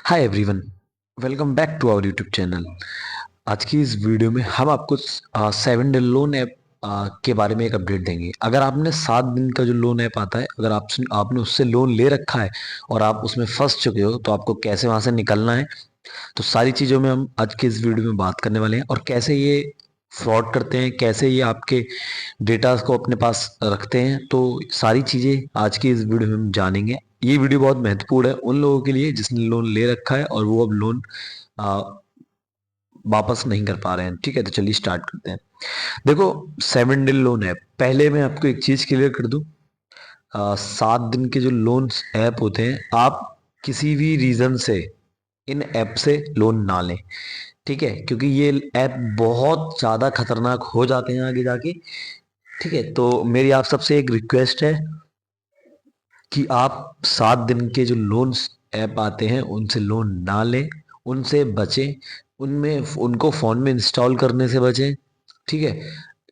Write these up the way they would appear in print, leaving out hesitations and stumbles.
Hi everyone, welcome back to our YouTube channel. आज की इस वीडियो में हम आपको 7 डे लोन ऐप के बारे में एक अपडेट देंगे। अगर आपने 7 दिन का जो लोन ऐप आता है, अगर आपने उससे लोन ले रखा है और आप उसमें फंस चुके हो, तो आपको कैसे वहां से निकलना है, तो सारी चीज़ों में हम आज के इस वीडियो में बात करने वाले हैं। और कैसे ये फ्रॉड करते हैं, कैसे ये आपके डेटा को अपने पास रखते हैं, तो सारी चीज़ें आज की इस वीडियो में हम जानेंगे। ये वीडियो बहुत महत्वपूर्ण है उन लोगों के लिए जिसने लोन ले रखा है और वो अब लोन आ, वापस नहीं कर पा रहे हैं। ठीक है, तो चलिए स्टार्ट करते हैं। देखो, 7 डे लोन ऐप, पहले मैं आपको एक चीज़ क्लियर कर दूं। 7 दिन के जो लोन ऐप होते हैं, आप किसी भी रीज़न से इन ऐप से लोन ना लें। ठीक है, क्योंकि ये ऐप बहुत ज़्यादा खतरनाक हो जाते हैं आगे जाके। ठीक है, तो मेरी आप सबसे एक रिक्वेस्ट है कि आप 7 दिन के जो लोन्स ऐप आते हैं उनसे लोन ना लें, उनसे बचें, उनमें उनको फ़ोन में इंस्टॉल करने से बचें। ठीक है,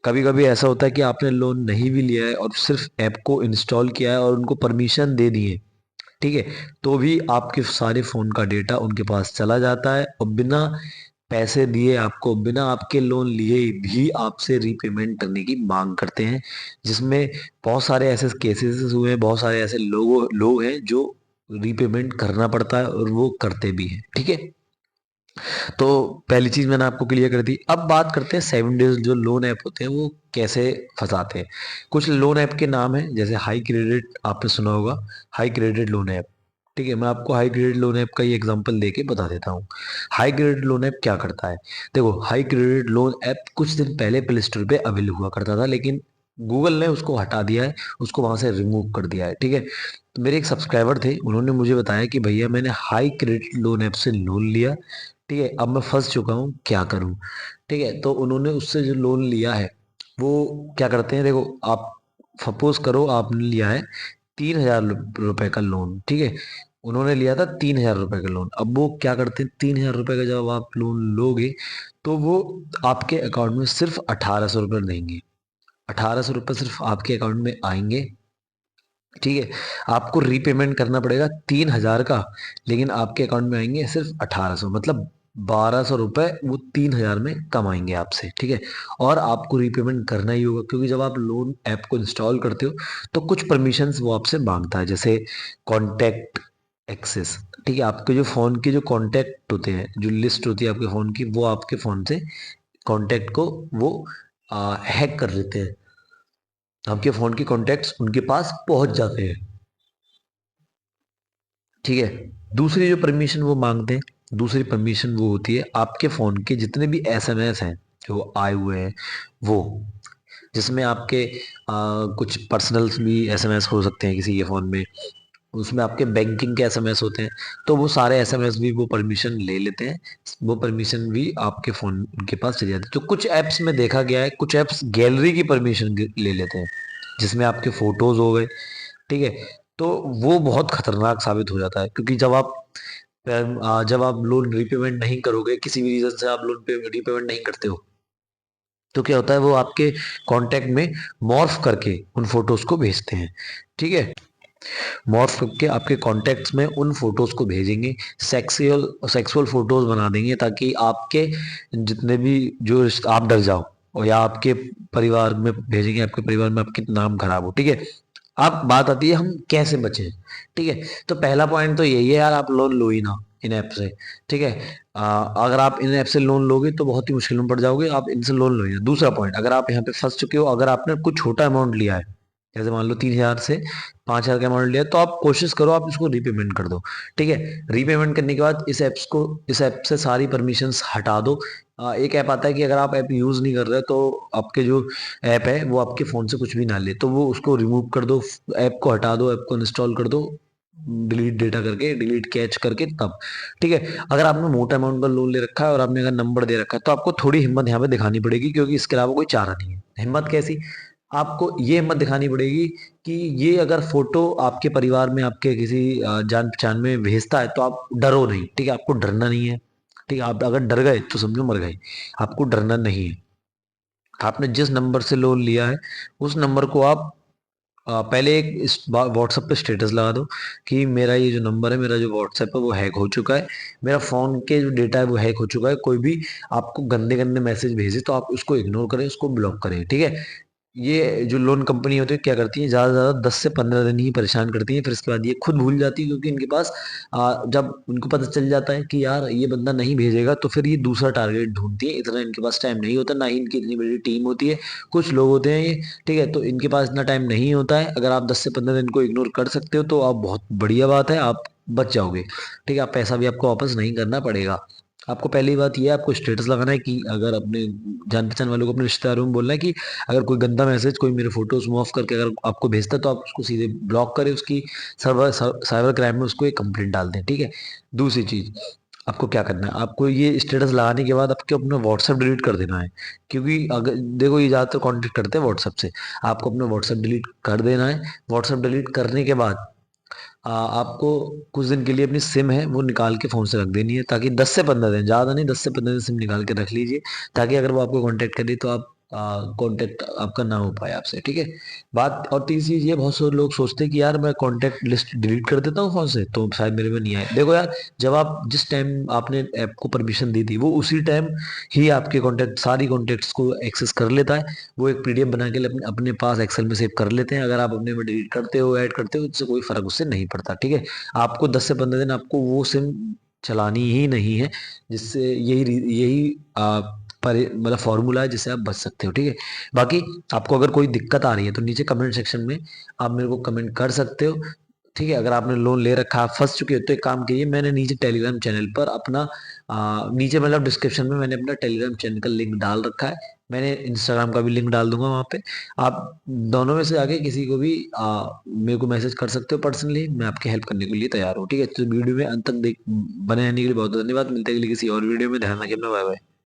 कभी कभी ऐसा होता है कि आपने लोन नहीं भी लिया है और सिर्फ ऐप को इंस्टॉल किया है और उनको परमिशन दे दी है। ठीक है, तो भी आपके सारे फ़ोन का डेटा उनके पास चला जाता है और बिना पैसे दिए, आपको बिना आपके लोन लिए भी आपसे रीपेमेंट करने की मांग करते हैं। जिसमें बहुत सारे ऐसे केसेस हुए हैं, बहुत सारे ऐसे लोग हैं जो रीपेमेंट करना पड़ता है और वो करते भी हैं। ठीक है, तो पहली चीज मैंने आपको क्लियर कर दी। अब बात करते हैं 7 डेज जो लोन ऐप होते हैं वो कैसे फंसाते हैं। कुछ लोन ऐप के नाम है, जैसे हाई क्रेडिट, आपने सुना होगा, हाई क्रेडिट लोन ऐप। ठीक है, मैं आपको हाई क्रेडिट लोन ऐप का ही एग्जांपल देके बता देता हूँ। हाई क्रेडिट लोन ऐप क्या करता है। देखो, हाई क्रेडिट लोन ऐप कुछ दिन पहले प्ले स्टोर पे अवेलेबल हुआ करता था, लेकिन गूगल ने उसको हटा दिया है, उसको वहां से रिमूव कर दिया है। ठीक है, तो मेरे एक सब्सक्राइबर थे, उन्होंने मुझे बताया कि भैया मैंने हाई क्रेडिट लोन ऐप से लोन लिया। ठीक है, अब मैं फंस चुका हूँ, क्या करूँ। ठीक है, तो उन्होंने उससे जो लोन लिया है वो क्या करते हैं। देखो, आप सपोज करो आपने लिया है 3,000 रुपए का लोन। ठीक है, उन्होंने लिया था 3,000 रुपए का लोन। अब वो क्या करते हैं, 3,000 रुपए का जब आप लोन लोगे तो वो आपके अकाउंट में सिर्फ 1,800 रुपये देंगे। 1,800 रुपये सिर्फ आपके अकाउंट में आएंगे। ठीक है, आपको रीपेमेंट करना पड़ेगा 3,000 का, लेकिन आपके अकाउंट में आएंगे सिर्फ 1,800, मतलब 1,200 रुपये वो 3,000 में कमाएंगे आपसे। ठीक है, और आपको रीपेमेंट करना ही होगा, क्योंकि जब आप लोन ऐप को इंस्टॉल करते हो तो कुछ परमिशंस वो आपसे मांगता है, जैसे कॉन्टैक्ट एक्सेस। ठीक है, आपके जो फ़ोन के जो कॉन्टैक्ट होते हैं, जो लिस्ट होती है आपके फ़ोन की, वो आपके फ़ोन से कॉन्टैक्ट को वो हैक कर लेते हैं। आपके फ़ोन के कॉन्टैक्ट्स उनके पास पहुंच जाते हैं। ठीक है, दूसरी जो परमिशन वो मांगते हैं, दूसरी परमिशन वो होती है आपके फ़ोन के जितने भी एसएमएस हैं जो आए हुए हैं वो, जिसमें आपके कुछ पर्सनल्स भी एसएमएस हो सकते हैं किसी के फ़ोन में, उसमें आपके बैंकिंग के एसएमएस होते हैं, तो वो सारे एसएमएस भी वो परमिशन ले लेते हैं। वो परमिशन भी आपके फ़ोन के पास चली जाती है। तो कुछ ऐप्स में देखा गया है, कुछ ऐप्स गैलरी की परमिशन ले लेते हैं, जिसमें आपके फ़ोटोज़ हो गए। ठीक है, तो वो बहुत खतरनाक साबित हो जाता है, क्योंकि जब आप लोन रीपेमेंट नहीं करोगे, किसी भी रीजन से आप लोन पे रीपेमेंट नहीं करते हो, तो क्या होता है, वो आपके कांटेक्ट में मॉर्फ करके उन फोटोज को भेजते हैं। ठीक है, मॉर्फ करके आपके कॉन्टेक्ट्स में उन फोटोज को भेजेंगे, सेक्सुअल सेक्सुअल फोटोज बना देंगे, ताकि आपके जितने भी आप डर जाओ, और या आपके परिवार में भेजेंगे, आपके परिवार में आपके नाम खराब हो। ठीक है, अब बात आती है हम कैसे बचें। ठीक है, तो पहला पॉइंट तो यही है यार, आप लोन लो ही ना इन ऐप से। ठीक है, अगर आप इन ऐप से लोन लोगे तो बहुत ही मुश्किल में पड़ जाओगे, आप इनसे लोन लो ही ना। दूसरा पॉइंट, अगर आप यहाँ पे फंस चुके हो, अगर आपने कुछ छोटा अमाउंट लिया है, जैसे मान लो 3,000 से 5,000 का अमाउंट लिया, तो आप कोशिश करो आप इसको रीपेमेंट कर दो। ठीक है, रीपेमेंट करने के बाद इस ऐप से सारी परमिशंस हटा दो। एक ऐप आता है कि अगर आप ऐप यूज नहीं कर रहे तो आपके जो ऐप है वो आपके फोन से कुछ भी ना ले, तो वो उसको रिमूव कर दो, ऐप को हटा दो, ऐप को इंस्टॉल कर दो, डिलीट डेटा करके, डिलीट कैच करके, तब। ठीक है, अगर आपने मोटा अमाउंट का लोन ले रखा है और आपने अगर नंबर दे रखा है, तो आपको थोड़ी हिम्मत यहाँ पे दिखानी पड़ेगी, क्योंकि इसके अलावा कोई चारा नहीं है। हिम्मत कैसी, आपको ये हिम्मत दिखानी पड़ेगी कि ये अगर फोटो आपके परिवार में, आपके किसी जान पहचान में भेजता है, तो आप डरो नहीं। ठीक है, आपको डरना नहीं है। ठीक है, आप अगर डर गए तो समझो मर गए, आपको डरना नहीं है। आपने जिस नंबर से लोन लिया है उस नंबर को आप पहले एक इस व्हाट्सएप पे स्टेटस लगा दो कि मेरा ये जो नंबर है, मेरा जो व्हाट्सएप है वो हैक हो चुका है, मेरा फ़ोन के जो डेटा है वो हैक हो चुका है। कोई भी आपको गंदे गंदे मैसेज भेजे तो आप उसको इग्नोर करें, उसको ब्लॉक करें, ठीक है। ये जो लोन कंपनी होती है क्या करती है, ज़्यादा से ज़्यादा 10 से 15 दिन ही परेशान करती है, फिर इसके बाद ये खुद भूल जाती है, क्योंकि इनके पास जब उनको पता चल जाता है कि यार ये बंदा नहीं भेजेगा, तो फिर ये दूसरा टारगेट ढूंढती है। इतना इनके पास टाइम नहीं होता, ना ही इनकी इतनी बड़ी टीम होती है, कुछ लोग होते हैं ये, ठीक है। तो इनके पास इतना टाइम नहीं होता है। अगर आप 10 से 15 दिन को इग्नोर कर सकते हो तो आप बहुत बढ़िया बात है, आप बच जाओगे, ठीक है। आप पैसा भी आपको वापस नहीं करना पड़ेगा। आपको पहली बात ये है, आपको स्टेटस लगाना है कि अगर अपने जान पहचान वालों को, अपने रिश्तेदारों में बोलना है कि अगर कोई गंदा मैसेज, कोई मेरे फोटोज मुव करके अगर आपको भेजता है तो आप उसको सीधे ब्लॉक करें, उसकी साइबर क्राइम में उसको एक कंप्लेंट डाल दें, ठीक है। दूसरी चीज, आपको क्या करना है, आपको ये स्टेटस लगाने के बाद आपको अपना व्हाट्सएप डिलीट कर देना है। क्योंकि अगर देखो, ये ज़्यादातर कांटेक्ट करते हैं व्हाट्सएप से, आपको अपना व्हाट्सएप डिलीट कर देना है। व्हाट्सएप डिलीट करने के बाद आपको कुछ दिन के लिए अपनी सिम है वो निकाल के फ़ोन से रख देनी है, ताकि 10 से 15 दिन, ज़्यादा नहीं, 10 से 15 दिन सिम निकाल के रख लीजिए, ताकि अगर वो आपको कांटेक्ट करे तो आप कांटेक्ट आपका ना हो पाए आपसे, ठीक है। बात और तीसरी चीज़ ये, बहुत सारे लोग सोचते हैं कि यार मैं कांटेक्ट लिस्ट डिलीट कर देता हूँ फ़ोन से तो शायद मेरे में नहीं आए। देखो यार, जब आप जिस टाइम आपने ऐप को परमिशन दी थी, वो उसी टाइम ही आपके कॉन्टैक्ट, सारी कॉन्टैक्ट्स को एक्सेस कर लेता है। वो एक पीडीएफ बना के अपने अपने पास एक्सेल में सेव कर लेते हैं। अगर आप अपने में डिलीट करते हो, ऐड करते हो, उससे कोई फर्क उससे नहीं पड़ता, ठीक है। आपको 10 से 15 दिन आपको वो सिम चलानी ही नहीं है, जिससे यही मतलब फॉर्मूला है जिससे आप बच सकते हो, ठीक है। बाकी आपको अगर कोई दिक्कत आ रही है तो नीचे कमेंट सेक्शन में आप मेरे को कमेंट कर सकते हो, ठीक है। अगर आपने लोन ले रखा, आप फंस चुके हो, तो एक काम कीजिए, मैंने नीचे टेलीग्राम चैनल पर अपना नीचे मतलब डिस्क्रिप्शन में मैंने अपना टेलीग्राम चैनल का लिंक डाल रखा है। मैंने इंस्टाग्राम का भी लिंक डाल दूंगा वहाँ पे। आप दोनों में से आगे किसी को भी मेरे को मैसेज कर सकते हो पर्सनली, मैं आपकी हेल्प करने के लिए तैयार हूँ, ठीक है। तो वीडियो में अंत तक देख बने रहने के लिए बहुत धन्यवाद। मिलते हैं अगली किसी और वीडियो में। ध्यान रखिए अपना, बाय बाय।